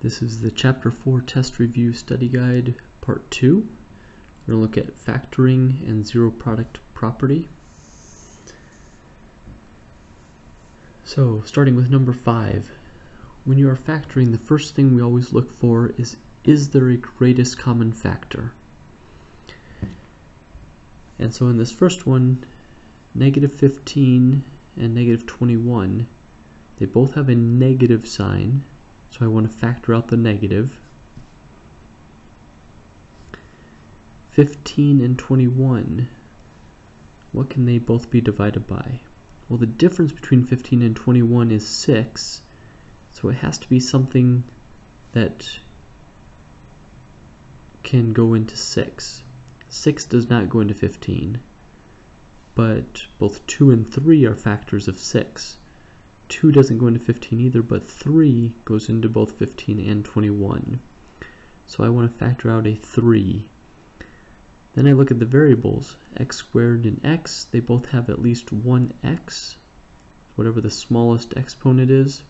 This is the Chapter 4 Test Review Study Guide, Part 2. We're going to look at factoring and zero product property. So, starting with number 5. When you are factoring, the first thing we always look for is there a greatest common factor? And so in this first one, negative 15 and negative 21, they both have a negative sign. So I want to factor out the negative. 15 and 21, what can they both be divided by? Well, the difference between 15 and 21 is 6, so it has to be something that can go into 6. 6 does not go into 15, but both 2 and 3 are factors of 6. 2 doesn't go into 15 either, but 3 goes into both 15 and 21. So I want to factor out a 3. Then I look at the variables, x squared and x. They both have at least one x, whatever the smallest exponent is.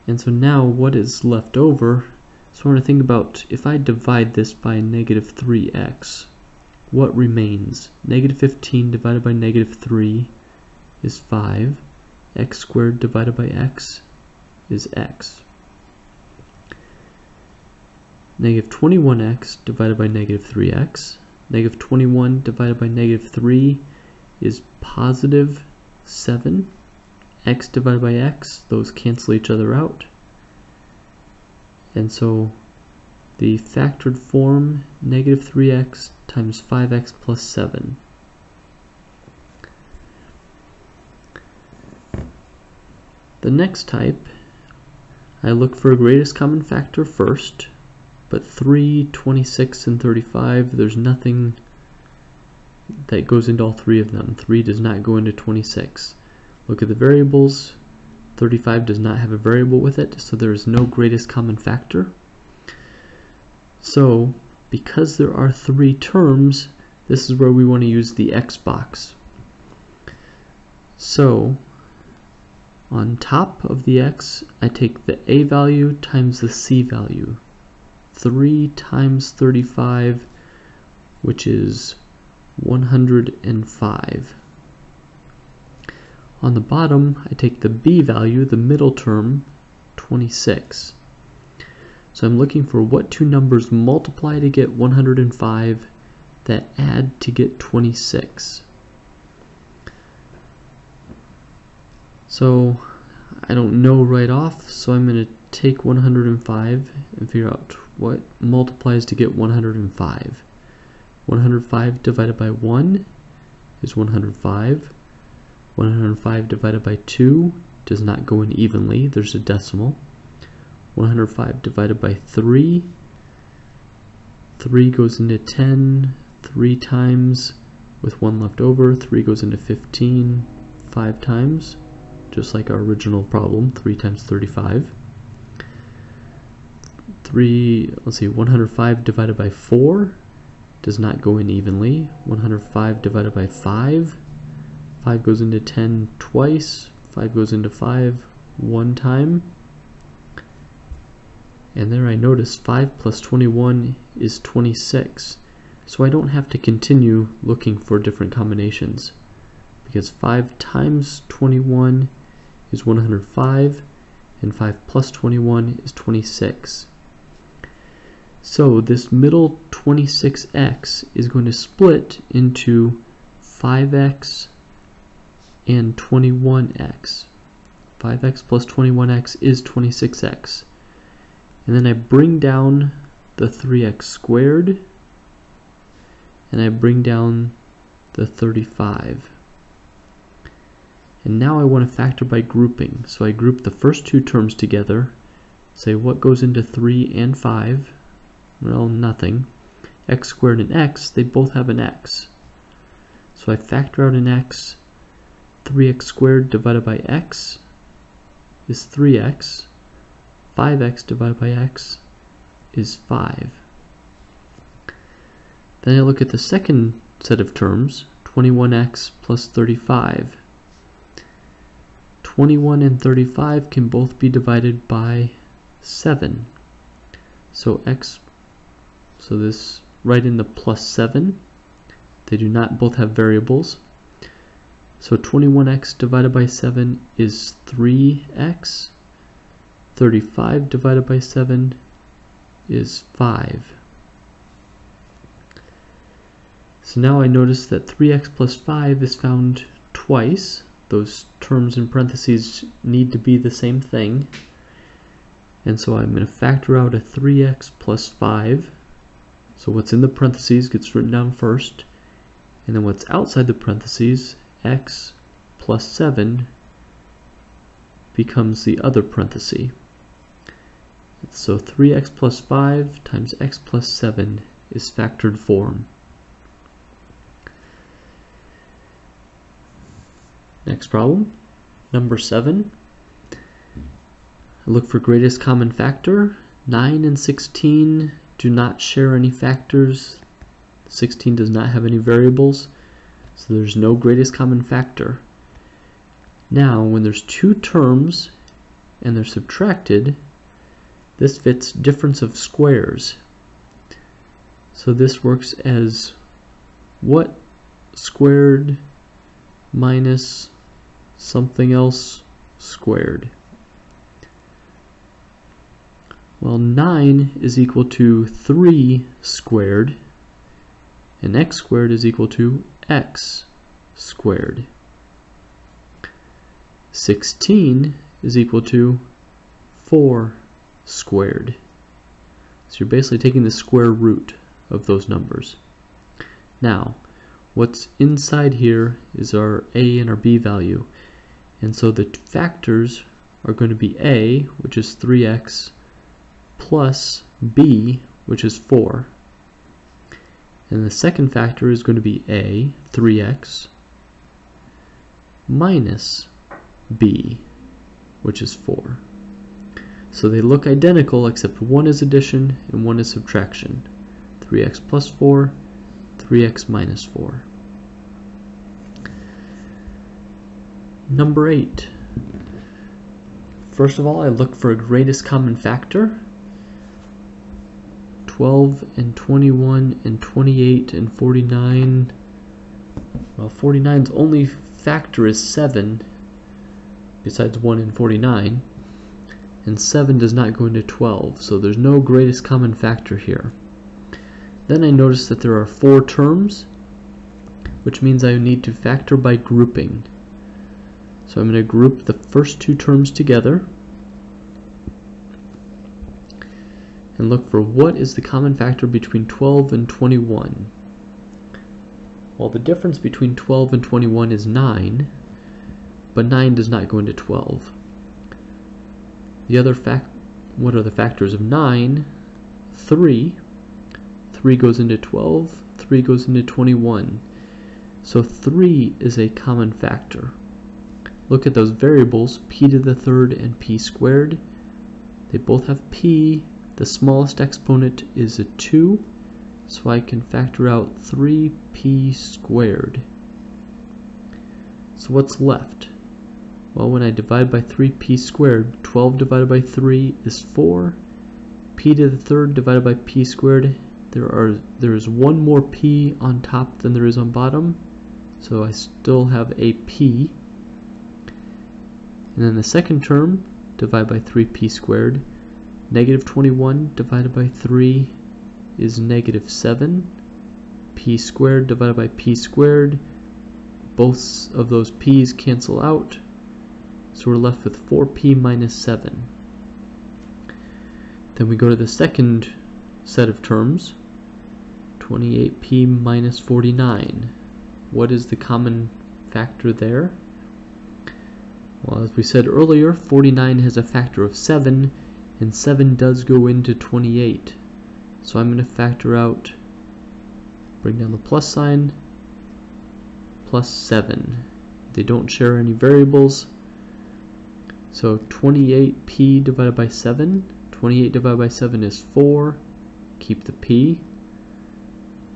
And so now what is left over? So I want to think about, if I divide this by negative 3x, what remains? Negative 15 divided by negative 3 is 5. X squared divided by x is x. Negative 21x divided by negative 3x. Negative 21 divided by negative 3 is positive 7. X divided by x, those cancel each other out. And so the factored form, negative 3x times 5x plus 7. The next type, I look for a greatest common factor first, but 3, 26, and 35, there's nothing that goes into all three of them. 3 does not go into 26. Look at the variables. 35 does not have a variable with it, so there is no greatest common factor. So, because there are 3 terms, this is where we want to use the X box. So, on top of the x, I take the a value times the c value. 3 times 35, which is 105. On the bottom, I take the b value, the middle term, 26. So I'm looking for what two numbers multiply to get 105 that add to get 26. So I don't know right off, so I'm going to take 105 and figure out what multiplies to get 105. 105 divided by 1 is 105. 105 divided by 2 does not go in evenly, there's a decimal. 105 divided by 3, 3 goes into 10 3 times with 1 left over. 3 goes into 15 5 times. Just like our original problem, 3 times 35. 105 divided by 4 does not go in evenly. 105 divided by 5, 5 goes into 10 twice, 5 goes into 5 one time. And there I notice 5 plus 21 is 26. So I don't have to continue looking for different combinations, because 5 times 21 is 105, and 5 plus 21 is 26. So this middle 26x is going to split into 5x and 21x. 5x plus 21x is 26x. And then I bring down the 3x squared, and I bring down the 35. And now I want to factor by grouping. So I group the first two terms together, say what goes into 3 and 5. Well, nothing. X squared and x, they both have an x. So I factor out an x. 3x squared divided by x is 3x. 5x divided by x is 5. Then I look at the second set of terms, 21x plus 35. 21 and 35 can both be divided by 7. So this right in the plus 7. They do not both have variables. So 21x divided by 7 is 3x. 35 divided by 7 is 5. So now I notice that 3x plus 5 is found twice. Those terms in parentheses need to be the same thing. And so I'm going to factor out a 3x plus 5. So what's in the parentheses gets written down first. And then what's outside the parentheses, x plus 7, becomes the other parenthesis. So 3x plus 5 times x plus 7 is factored form. Next problem, number 7. I look for greatest common factor. 9 and 16 do not share any factors. 16 does not have any variables, so there's no greatest common factor. Now, when there's two terms and they're subtracted, this fits difference of squares. So this works as what squared minus something else squared. Well, 9 is equal to 3 squared, and x squared is equal to x squared. 16 is equal to 4 squared. So you're basically taking the square root of those numbers. Now, what's inside here is our a and our b value. And so the factors are going to be a, which is 3x, plus b, which is 4. And the second factor is going to be a, 3x, minus b, which is 4. So they look identical except one is addition and one is subtraction. 3x plus 4, 3x minus 4. Number 8. First of all, I look for a greatest common factor. 12 and 21 and 28 and 49. Well, 49's only factor is 7, besides 1 and 49. And 7 does not go into 12, so there's no greatest common factor here. Then I notice that there are 4 terms, which means I need to factor by grouping. So I'm going to group the first 2 terms together and look for what is the common factor between 12 and 21. Well, the difference between 12 and 21 is 9, but 9 does not go into 12. What are the factors of 9? 3. 3 goes into 12. 3 goes into 21. So 3 is a common factor. Look at those variables, p to the third and p squared. They both have p. The smallest exponent is a 2, so I can factor out 3p squared. So what's left? Well, when I divide by 3p squared, 12 divided by 3 is 4. P to the third divided by p squared, there is one more p on top than there is on bottom, so I still have a p. And then the second term, divide by 3p squared. Negative 21 divided by 3 is negative 7. P squared divided by p squared. Both of those p's cancel out, so we're left with 4p minus 7. Then we go to the second set of terms, 28p minus 49. What is the common factor there? Well, as we said earlier, 49 has a factor of 7, and 7 does go into 28. So I'm going to factor out, bring down the plus sign, plus 7. They don't share any variables. So 28p divided by 7. 28 divided by 7 is 4. Keep the p.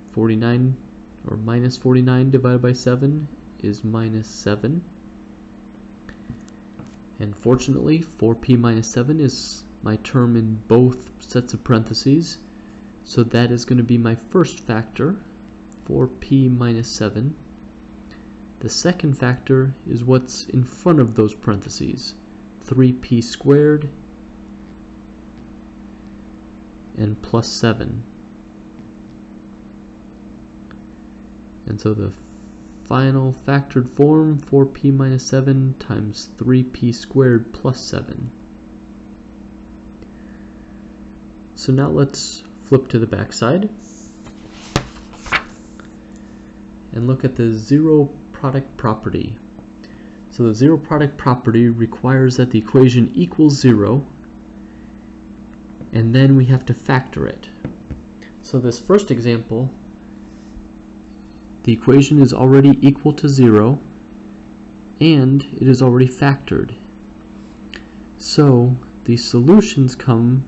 49 or minus 49 divided by 7 is minus 7. And fortunately, 4p minus 7 is my term in both sets of parentheses, so that is going to be my first factor, 4p minus 7. The second factor is what's in front of those parentheses, 3p squared and plus 7. And so the final factored form, 4p minus 7 times 3p squared plus 7. So now let's flip to the back side and look at the zero product property. So the zero product property requires that the equation equals 0, and then we have to factor it. So this first example, the equation is already equal to 0 and it is already factored. So the solutions come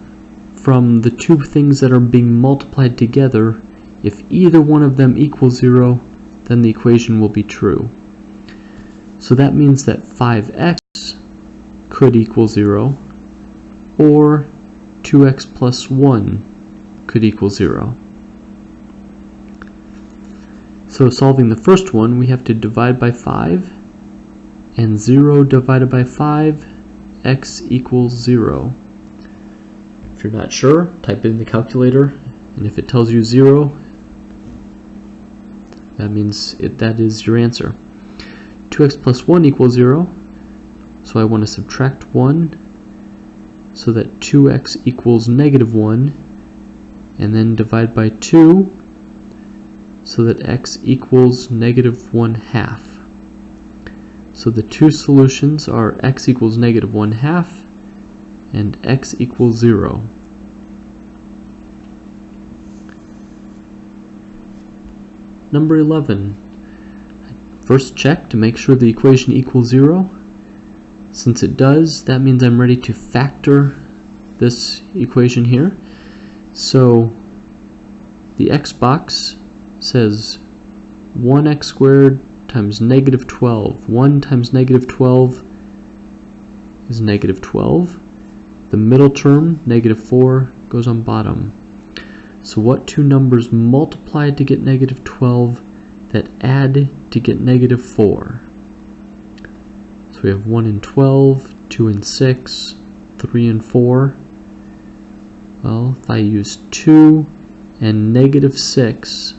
from the two things that are being multiplied together. If either one of them equals 0, then the equation will be true. So that means that 5x could equal 0, or 2x plus 1 could equal 0. So solving the first one, we have to divide by 5, and 0 divided by 5, x equals 0. If you're not sure, type it in the calculator, and if it tells you 0, that means that is your answer. 2x plus 1 equals 0, so I want to subtract 1, so that 2x equals negative 1, and then divide by 2, so that x equals negative 1/2. So the two solutions are x equals negative 1/2 and x equals 0. Number 11. First check to make sure the equation equals 0. Since it does, that means I'm ready to factor this equation here. So the x box says 1x squared times negative 12. 1 times negative 12 is negative 12. The middle term, negative 4, goes on bottom. So what two numbers multiply to get negative 12 that add to get negative 4? So we have 1 and 12, 2 and 6, 3 and 4. Well, if I use 2 and negative 6,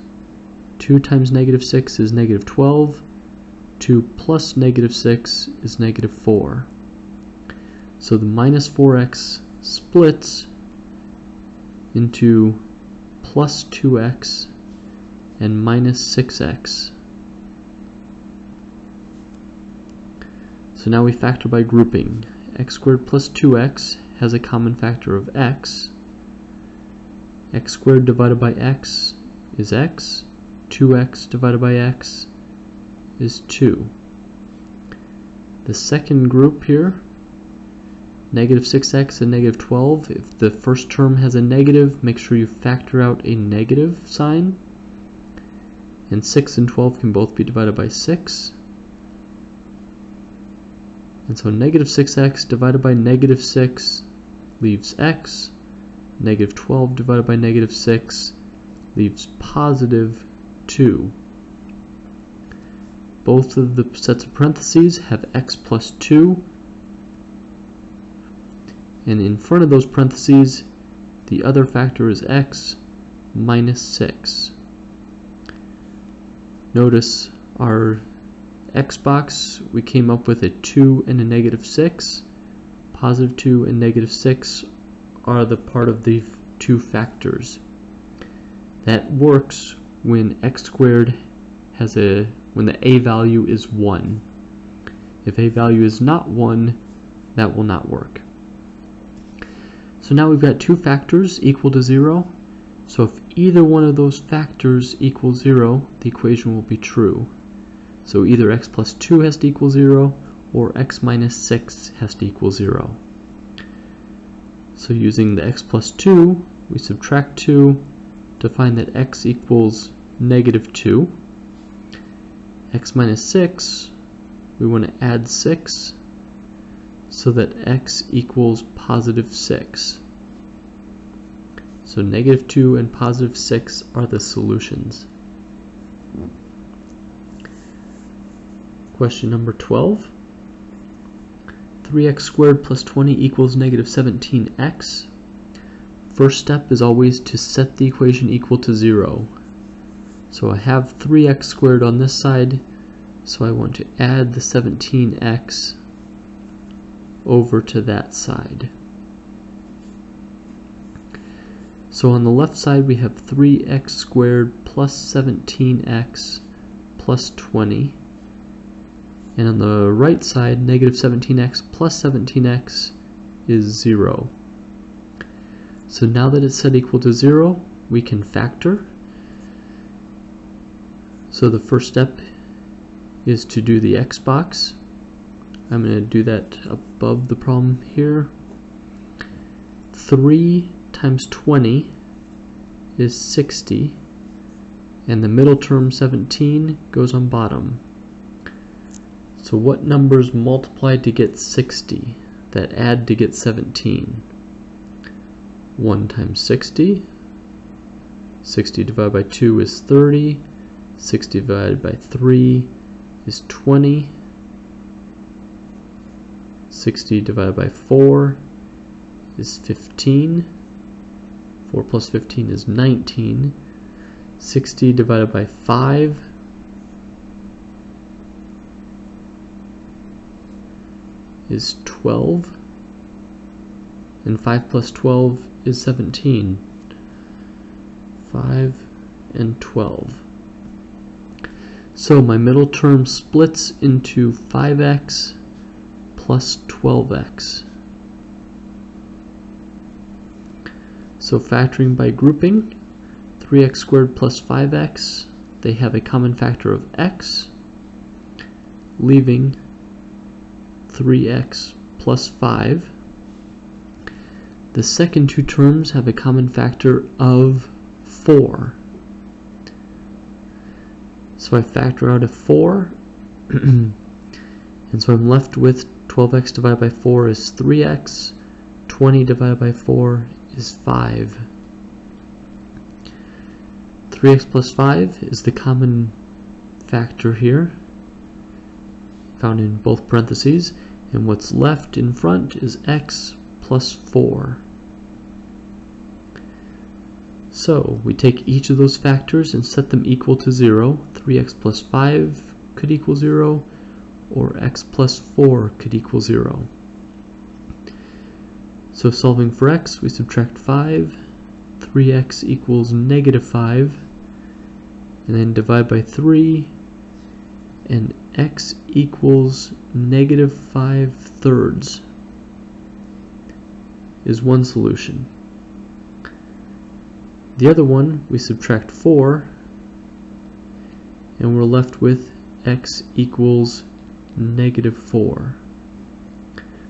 2 times negative 6 is negative 12, 2 plus negative 6 is negative 4. So the minus 4x splits into plus 2x and minus 6x. So now we factor by grouping. X squared plus 2x has a common factor of x. X squared divided by x is x. 2x divided by x is 2. The second group here, negative 6x and negative 12, if the first term has a negative, make sure you factor out a negative sign. And 6 and 12 can both be divided by 6. And so negative 6x divided by negative 6 leaves x. Negative 12 divided by negative 6 leaves positive 2. Both of the sets of parentheses have x plus 2. And in front of those parentheses, the other factor is x minus 6. Notice our x box, we came up with a 2 and a negative 6. Positive 2 and negative 6 are the part of the two factors. That works when x squared has when the a value is 1. If a value is not 1, that will not work. So now we've got two factors equal to 0. So if either one of those factors equals 0, the equation will be true. So either x plus 2 has to equal 0, or x minus 6 has to equal 0. So using the x plus 2, we subtract 2 to find that x equals negative 2. X minus 6, we want to add 6. so that x equals positive 6. So negative 2 and positive 6 are the solutions. Question number 12. 3x squared plus 20 equals negative 17x. First step is always to set the equation equal to 0. So I have 3x squared on this side, so I want to add the 17x over to that side. So on the left side we have 3x squared plus 17x plus 20. And on the right side, negative 17x plus 17x is 0. So now that it's set equal to 0, we can factor. So the first step is to do the x box. I'm going to do that above the problem here. 3 times 20 is 60, and the middle term 17 goes on bottom. So what numbers multiply to get 60 that add to get 17? 1 times 60. 60 divided by 2 is 30. 60 divided by 3 is 20. 60 divided by 4 is 15. 4 plus 15 is 19. 60 divided by 5 is 12, and 5 plus 12 is 17. 5 and 12. So my middle term splits into 5x plus 12x. So factoring by grouping, 3x squared plus 5x, they have a common factor of x, leaving 3x plus 5. The second two terms have a common factor of 4. So I factor out a 4, and so I'm left with 12x divided by 4 is 3x, 20 divided by 4 is 5. 3x plus 5 is the common factor here, found in both parentheses, and what's left in front is x plus 4. So we take each of those factors and set them equal to 0. 3x plus 5 could equal 0, or x plus 4 could equal 0. So solving for x, we subtract 5, 3x equals negative 5, and then divide by 3, and x equals negative 5/3 is one solution. The other one, we subtract 4, and we're left with x equals negative 4.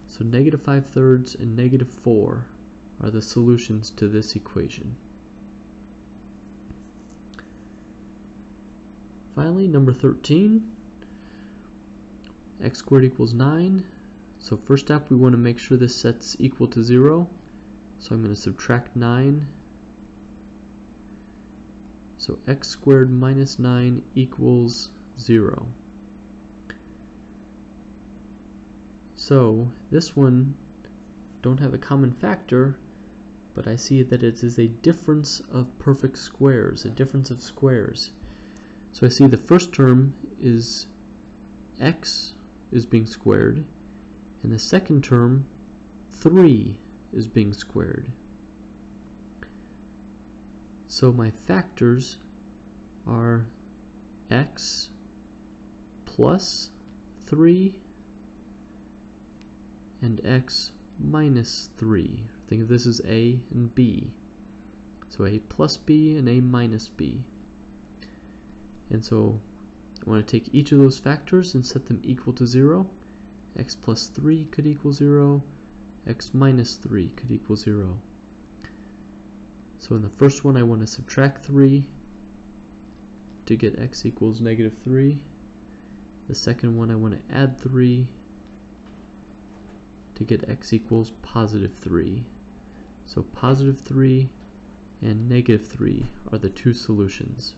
So negative 5/3 and negative 4 are the solutions to this equation. Finally, number 13, x squared equals 9. So first step, we want to make sure this set's equal to 0. So I'm going to subtract 9. So x squared minus 9 equals 0. So this one don't have a common factor, but I see that it is a difference of perfect squares, a difference of squares. So I see the first term is x is being squared, and the second term 3 is being squared. So my factors are x plus 3 and x minus 3. Think of this as a and b. So a plus b and a minus b. And so I want to take each of those factors and set them equal to 0. X plus 3 could equal 0. X minus 3 could equal 0. So in the first one I want to subtract 3 to get x equals negative 3. The second one I want to add 3 to get x equals positive 3. So positive 3 and negative 3 are the two solutions.